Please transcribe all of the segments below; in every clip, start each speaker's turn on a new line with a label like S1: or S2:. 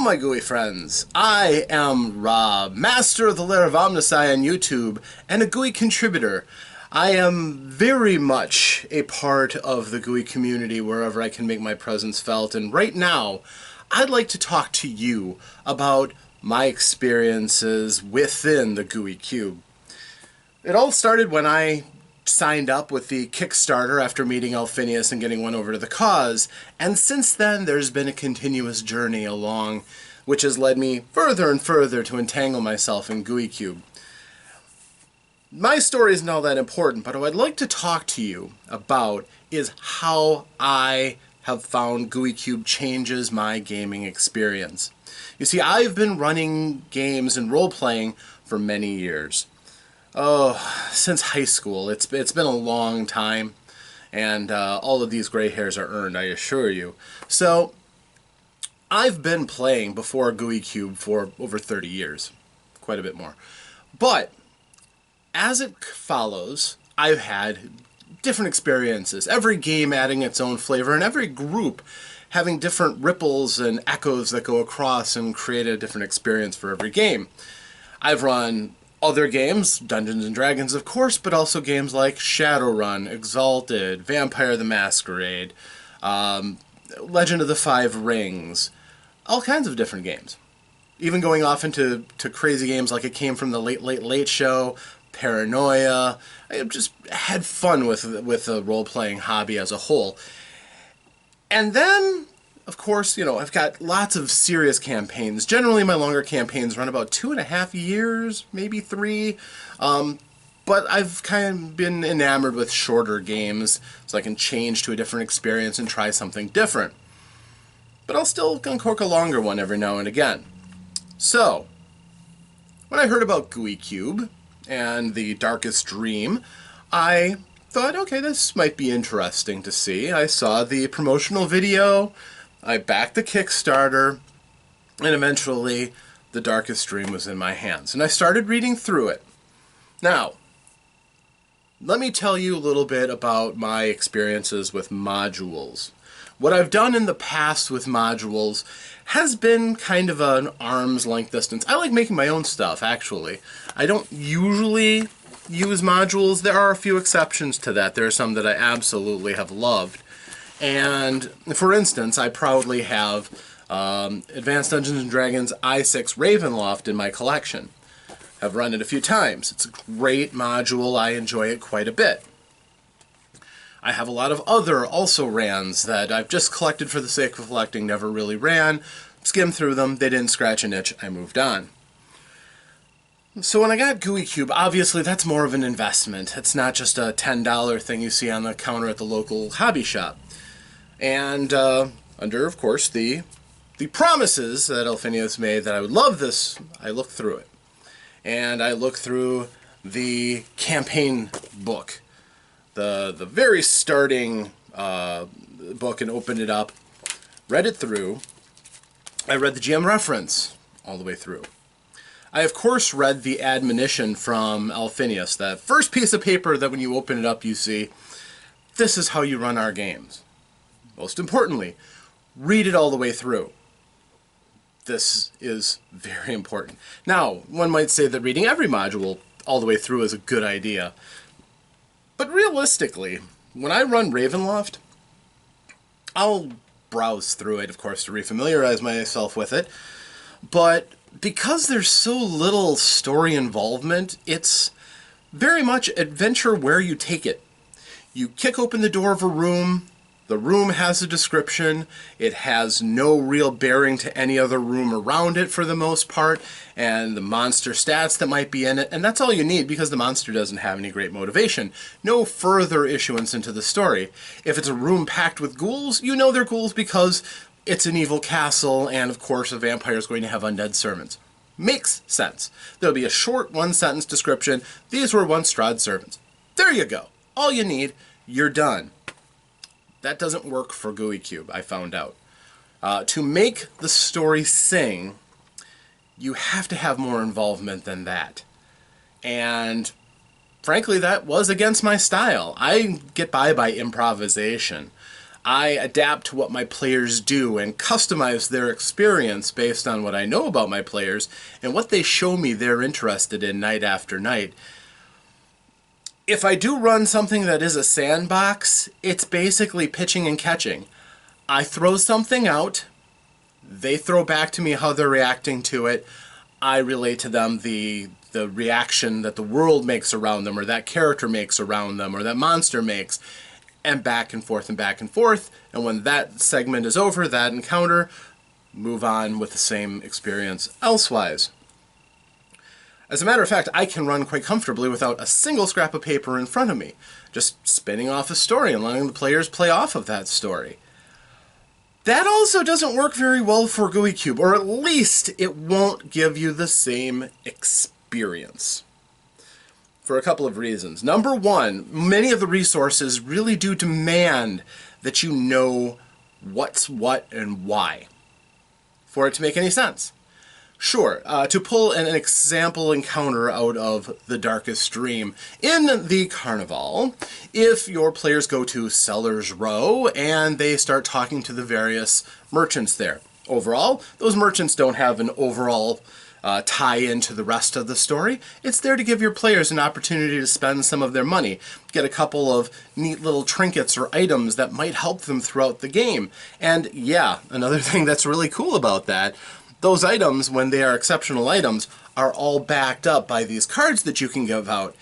S1: Hello, my Gooey friends. I am Rob, master of the Lair of OmnusI on YouTube, and a Gooey contributor. I am very much a part of the Gooey community wherever I can make my presence felt, and right now, I'd like to talk to you about my experiences within the Gooey Cube. It all started when I signed up with the Kickstarter after meeting Alphinius and getting one over to the cause, and since then there's been a continuous journey along which has led me further and further to entangle myself in Gooey Cube. My story isn't all that important, but what I'd like to talk to you about is how I have found Gooey Cube changes my gaming experience. You see, I've been running games and role-playing for many years. Since high school. It's been a long time, and all of these gray hairs are earned, I assure you. So, I've been playing before Gooey Cube for over 30 years. Quite a bit more. But, as it follows, I've had different experiences. Every game adding its own flavor, and every group having different ripples and echoes that go across and create a different experience for every game. I've run other games, Dungeons and Dragons of course, but also games like Shadowrun, Exalted, Vampire the Masquerade, Legend of the Five Rings, all kinds of different games. Even going off into crazy games like It Came from the Late Show, Paranoia. I just had fun with the role-playing hobby as a whole. And then, of course, you know, I've got lots of serious campaigns. Generally, my longer campaigns run about 2.5 years, maybe 3. But I've kind of been enamored with shorter games, so I can change to a different experience and try something different. But I'll still uncork a longer one every now and again. So, when I heard about Gooey Cube and the Darkest Dream, I thought, okay, this might be interesting to see. I saw the promotional video, I backed the Kickstarter, and eventually the Darkest Dream was in my hands. And I started reading through it. Now, let me tell you a little bit about my experiences with modules. What I've done in the past with modules has been kind of an arm's length distance. I like making my own stuff, actually. I don't usually use modules. There are a few exceptions to that. There are some that I absolutely have loved. And, for instance, I proudly have Advanced Dungeons & Dragons I6 Ravenloft in my collection. I've run it a few times. It's a great module. I enjoy it quite a bit. I have a lot of other also rans that I've just collected for the sake of collecting, never really ran, skimmed through them, they didn't scratch an itch, I moved on. So when I got Gooey Cube, obviously that's more of an investment. It's not just a $10 thing you see on the counter at the local hobby shop. And under, of course, the promises that Alphinius made that I would love this, I looked through it. And I looked through the campaign book, the very starting book, and opened it up, read it through. I read the GM reference all the way through. I, of course, read the admonition from Alphinius, that first piece of paper that when you open it up you see, this is how you run our games. Most importantly, read it all the way through. This is very important. Now, one might say that reading every module all the way through is a good idea. But realistically, when I run Ravenloft, I'll browse through it, of course, to refamiliarize myself with it. But because there's so little story involvement, it's very much adventure where you take it. You kick open the door of a room. The room has a description. It has no real bearing to any other room around it for the most part, and the monster stats that might be in it, and that's all you need because the monster doesn't have any great motivation. No further issuance into the story. If it's a room packed with ghouls, you know they're ghouls because it's an evil castle, and of course a vampire is going to have undead servants. Makes sense. There'll be a short one-sentence description. These were once Strahd servants. There you go. All you need, you're done. That doesn't work for Gooey Cube, I found out. To make the story sing, you have to have more involvement than that. And frankly, that was against my style. I get by improvisation. I adapt to what my players do and customize their experience based on what I know about my players and what they show me they're interested in night after night. If I do run something that is a sandbox, it's basically pitching and catching. I throw something out, they throw back to me how they're reacting to it. I relate to them the reaction that the world makes around them, or that character makes around them, or that monster makes, and back and forth and back and forth. And when that segment is over, that encounter, move on with the same experience elsewise. As a matter of fact, I can run quite comfortably without a single scrap of paper in front of me, just spinning off a story and letting the players play off of that story. That also doesn't work very well for Gooey Cube, or at least it won't give you the same experience. For a couple of reasons. Number one, many of the resources really do demand that you know what's what and why for it to make any sense. Sure, to pull an example encounter out of the Darkest Dream, in the Carnival, if your players go to Seller's Row and they start talking to the various merchants there. Overall, those merchants don't have an overall tie into the rest of the story. It's there to give your players an opportunity to spend some of their money, get a couple of neat little trinkets or items that might help them throughout the game. And yeah, another thing that's really cool about that, those items, when they are exceptional items, are all backed up by these cards that you can give out.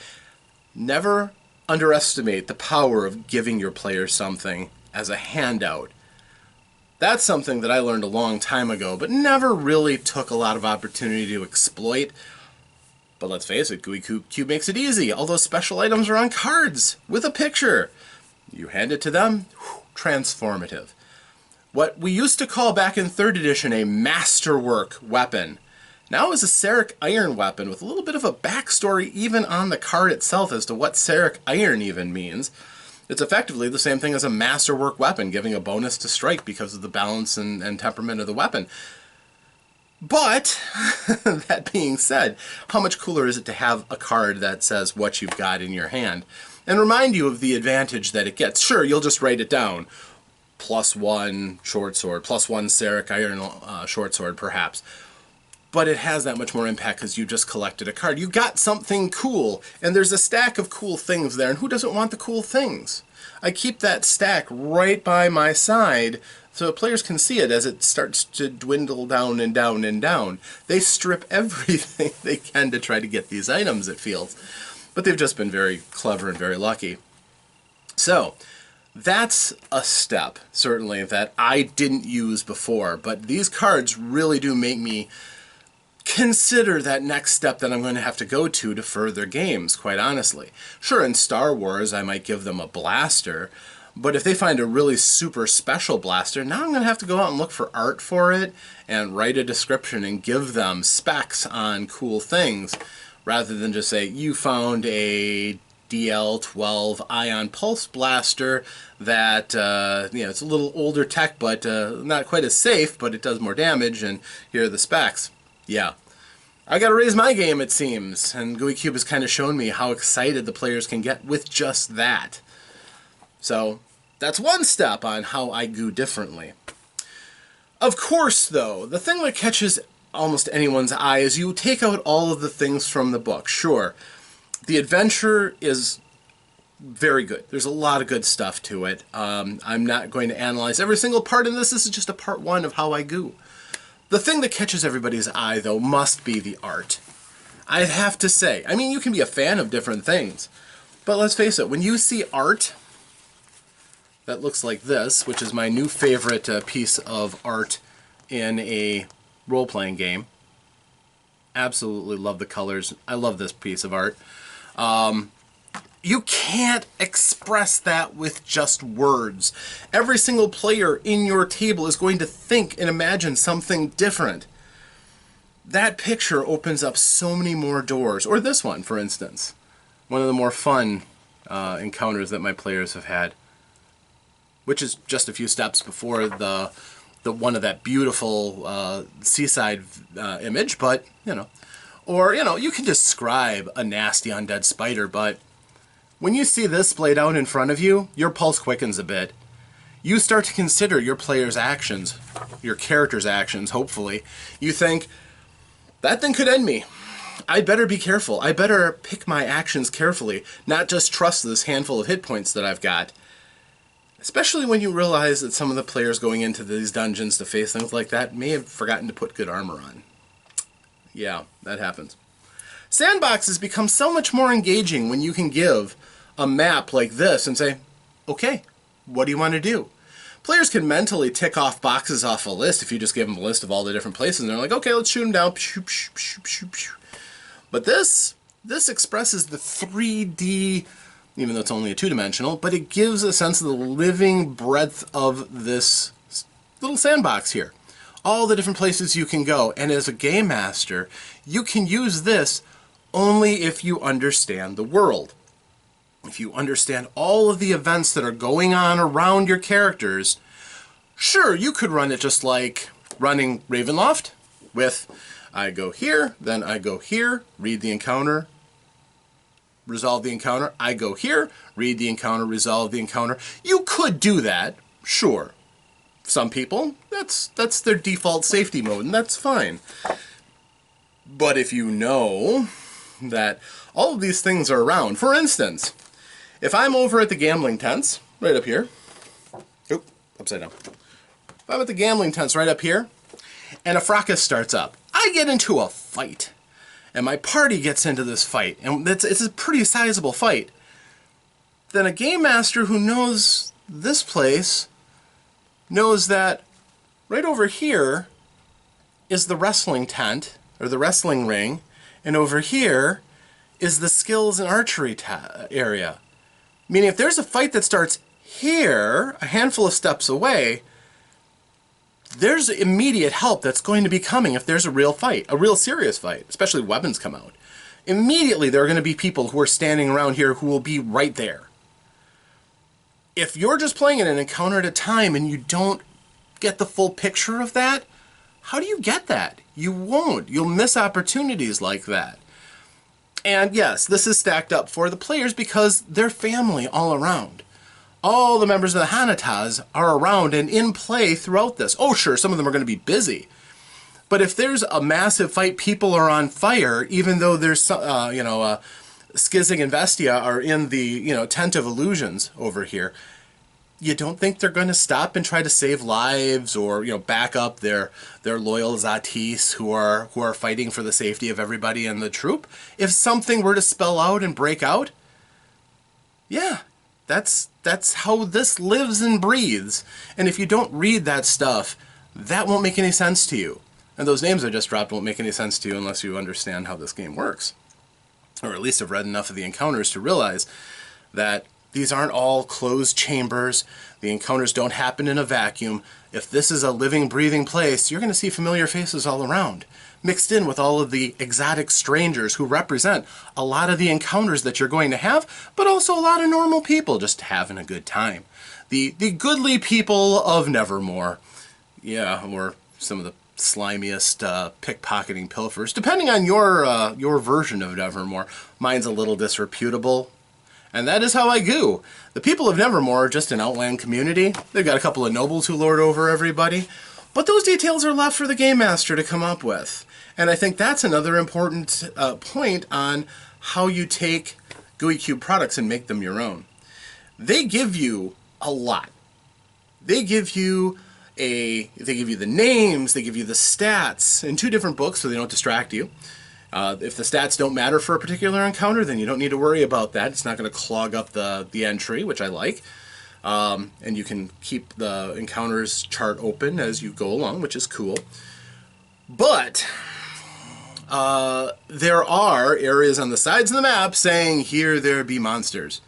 S1: Never underestimate the power of giving your players something as a handout. That's something that I learned a long time ago, but never really took a lot of opportunity to exploit. But let's face it, Gooey Cube makes it easy. All those special items are on cards with a picture. You hand it to them, transformative. What we used to call back in 3rd edition a masterwork weapon now is a Serric Iron weapon with a little bit of a backstory even on the card itself as to what Serric Iron even means. It's effectively the same thing as a masterwork weapon, giving a bonus to strike because of the balance and temperament of the weapon. But, that being said, how much cooler is it to have a card that says what you've got in your hand and remind you of the advantage that it gets? Sure, you'll just write it down. +1 short sword, +1 Serric Iron short sword, perhaps. But it has that much more impact because you just collected a card. You got something cool, and there's a stack of cool things there, and who doesn't want the cool things? I keep that stack right by my side so players can see it as it starts to dwindle down and down and down. They strip everything they can to try to get these items, it feels. But they've just been very clever and very lucky. So, that's a step, certainly, that I didn't use before, but these cards really do make me consider that next step that I'm going to have to go to further games, quite honestly. Sure, in Star Wars, I might give them a blaster, but if they find a really super special blaster, now I'm going to have to go out and look for art for it and write a description and give them specs on cool things, rather than just say, you found a DL12 ion pulse blaster that it's a little older tech, but not quite as safe, but it does more damage, and here are the specs. Yeah, I gotta raise my game, it seems, and Gooey Cube has kind of shown me how excited the players can get with just that. So that's one step on how I goo differently. Of course, though, the thing that catches almost anyone's eye is you take out all of the things from the book. Sure, the adventure is very good. There's a lot of good stuff to it. I'm not going to analyze every single part in this. This is just a part one of how I goo. The thing that catches everybody's eye, though, must be the art. I'd have to say, I mean, you can be a fan of different things, but let's face it, when you see art that looks like this, which is my new favorite piece of art in a role-playing game, absolutely love the colors. I love this piece of art. You can't express that with just words. Every single player in your table is going to think and imagine something different. That picture opens up so many more doors. Or this one, for instance. One of the more fun encounters that my players have had. Which is just a few steps before the one of that beautiful seaside image, but, you know. Or, you know, you can describe a nasty undead spider, but when you see this played out in front of you, your pulse quickens a bit. you start to consider your player's actions, your character's actions, hopefully. You think, that thing could end me. I better be careful. I better pick my actions carefully, not just trust this handful of hit points that I've got. Especially when you realize that some of the players going into these dungeons to face things like that may have forgotten to put good armor on. Yeah, that happens. Sandboxes become so much more engaging when you can give a map like this and say, okay, what do you want to do? Players can mentally tick off boxes off a list if you just give them a list of all the different places, and they're like, okay, let's shoot them down. But this expresses the 3D, even though it's only a two-dimensional, but it gives a sense of the living breadth of this little sandbox here. All the different places you can go, and as a game master, you can use this only if you understand the world. If you understand all of the events that are going on around your characters, sure, you could run it just like running Ravenloft with, I go here, then I go here, read the encounter, resolve the encounter, I go here, read the encounter, resolve the encounter. You could do that, sure. Some people, that's their default safety mode, and that's fine. But if you know that all of these things are around, for instance, if I'm over at the gambling tents, right up here, oop, upside down. If I'm at the gambling tents right up here, and a fracas starts up, I get into a fight, and my party gets into this fight, and it's a pretty sizable fight. Then a game master who knows this place knows that right over here is the wrestling tent, or the wrestling ring, and over here is the skills and archery area. Meaning if there's a fight that starts here, a handful of steps away, there's immediate help that's going to be coming if there's a real fight, a real serious fight, especially weapons come out. Immediately there are going to be people who are standing around here who will be right there. If you're just playing an encounter at a time and you don't get the full picture of that, how do you get that? You won't. You'll miss opportunities like that. And yes, this is stacked up for the players because they're family all around. All the members of the Hanatas are around and in play throughout this. Oh, sure, some of them are going to be busy. But if there's a massive fight, people are on fire, even though there's, Skizig and Vestia are in the, Tent of Illusions over here, you don't think they're going to stop and try to save lives or, back up their loyal Zatis who are fighting for the safety of everybody in the troop? If something were to spell out and break out, yeah, that's how this lives and breathes. And if you don't read that stuff, that won't make any sense to you. And those names I just dropped won't make any sense to you unless you understand how this game works. Or at least have read enough of the encounters to realize that these aren't all closed chambers. The encounters don't happen in a vacuum. If this is a living, breathing place, you're going to see familiar faces all around, mixed in with all of the exotic strangers who represent a lot of the encounters that you're going to have, but also a lot of normal people just having a good time. The goodly people of Nevermore. Yeah, or some of the slimiest pickpocketing pilfers, depending on your version of Nevermore. Mine's a little disreputable. And that is how I go. The people of Nevermore are just an outland community. They've got a couple of nobles who lord over everybody. But those details are left for the game master to come up with. And I think that's another important point on how you take GUI Cube products and make them your own. They give you a lot. They give you the names, they give you the stats in 2 different books so they don't distract you. If the stats don't matter for a particular encounter, then you don't need to worry about that. It's not going to clog up the entry, which I like. And you can keep the encounters chart open as you go along, which is cool. But there are areas on the sides of the map saying, here there be monsters.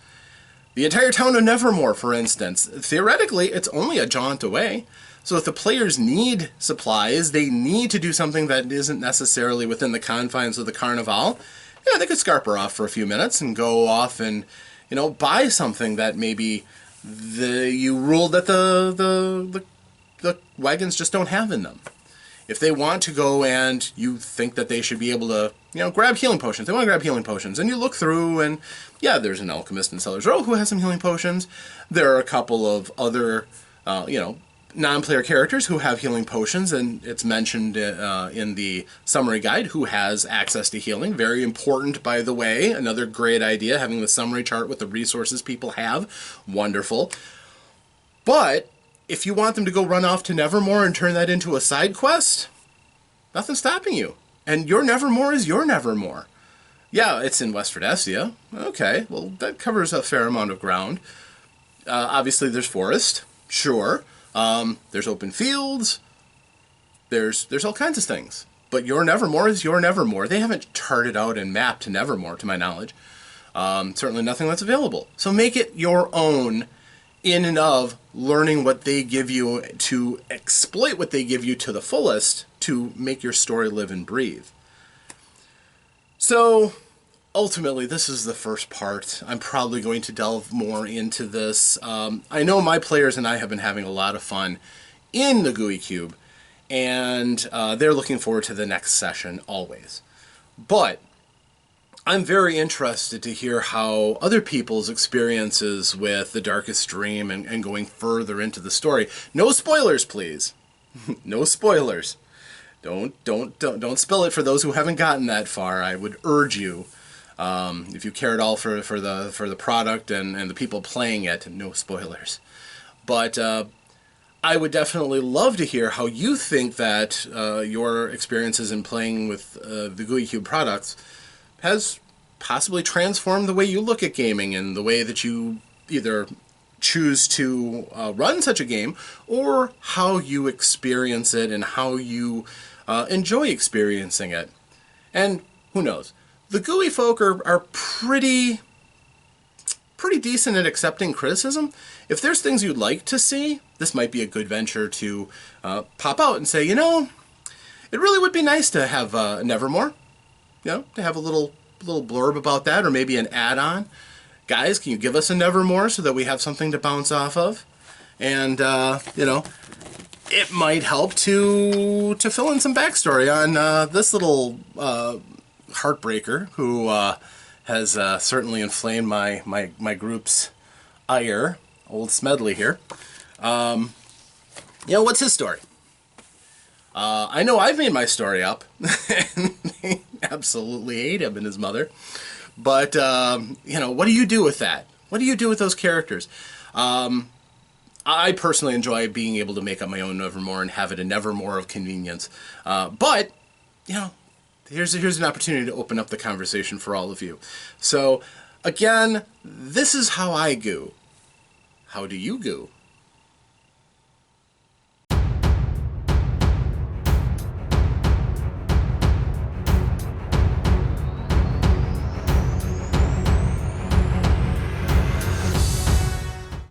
S1: The entire town of Nevermore, for instance, theoretically, it's only a jaunt away. So if the players need supplies, they need to do something that isn't necessarily within the confines of the Carnival, yeah, they could scarper off for a few minutes and go off and, buy something that maybe you ruled that the wagons just don't have in them. If they want to go and you think that they should be able to, grab healing potions, they want to grab healing potions, and you look through and, yeah, there's an alchemist in Seller's Row who has some healing potions. There are a couple of other non-player characters who have healing potions, and it's mentioned in the summary guide who has access to healing. Very important, by the way. Another great idea, having the summary chart with the resources people have. Wonderful. But if you want them to go run off to Nevermore and turn that into a side quest, nothing's stopping you. And your Nevermore is your Nevermore. Yeah, it's in West Verdesia. Okay, well, that covers a fair amount of ground. Obviously, there's forest. Sure. There's open fields. There's all kinds of things. But your Nevermore is your Nevermore. They haven't charted out and mapped to Nevermore, to my knowledge. Certainly nothing that's available. So make it your own in and of learning what they give you, to exploit what they give you to the fullest, to make your story live and breathe. So ultimately, this is the first part. I'm probably going to delve more into this. I know my players and I have been having a lot of fun in the Gooey Cube, and they're looking forward to the next session always. But I'm very interested to hear how other people's experiences with The Darkest Dream and going further into the story. No spoilers, please. No spoilers. Don't spill it for those who haven't gotten that far. I would urge you, if you care at all for the product and the people playing it, no spoilers. But I would definitely love to hear how you think that your experiences in playing with the Gooey Cube products has possibly transformed the way you look at gaming and the way that you either choose to run such a game, or how you experience it and how you enjoy experiencing it. And who knows? The Gooey folk are pretty decent at accepting criticism. If there's things you'd like to see, this might be a good venture to pop out and say, it really would be nice to have Nevermore. To have a little blurb about that, or maybe an add-on. Guys, can you give us a Nevermore so that we have something to bounce off of? And, it might help to fill in some backstory on this little heartbreaker who has certainly inflamed my group's ire, old Smedley here. What's his story? I know I've made my story up, and they absolutely hate him and his mother. But, what do you do with that? What do you do with those characters? I personally enjoy being able to make up my own Nevermore and have it a Nevermore of convenience. But, here's an opportunity to open up the conversation for all of you. So, again, this is how I goo. How do you goo?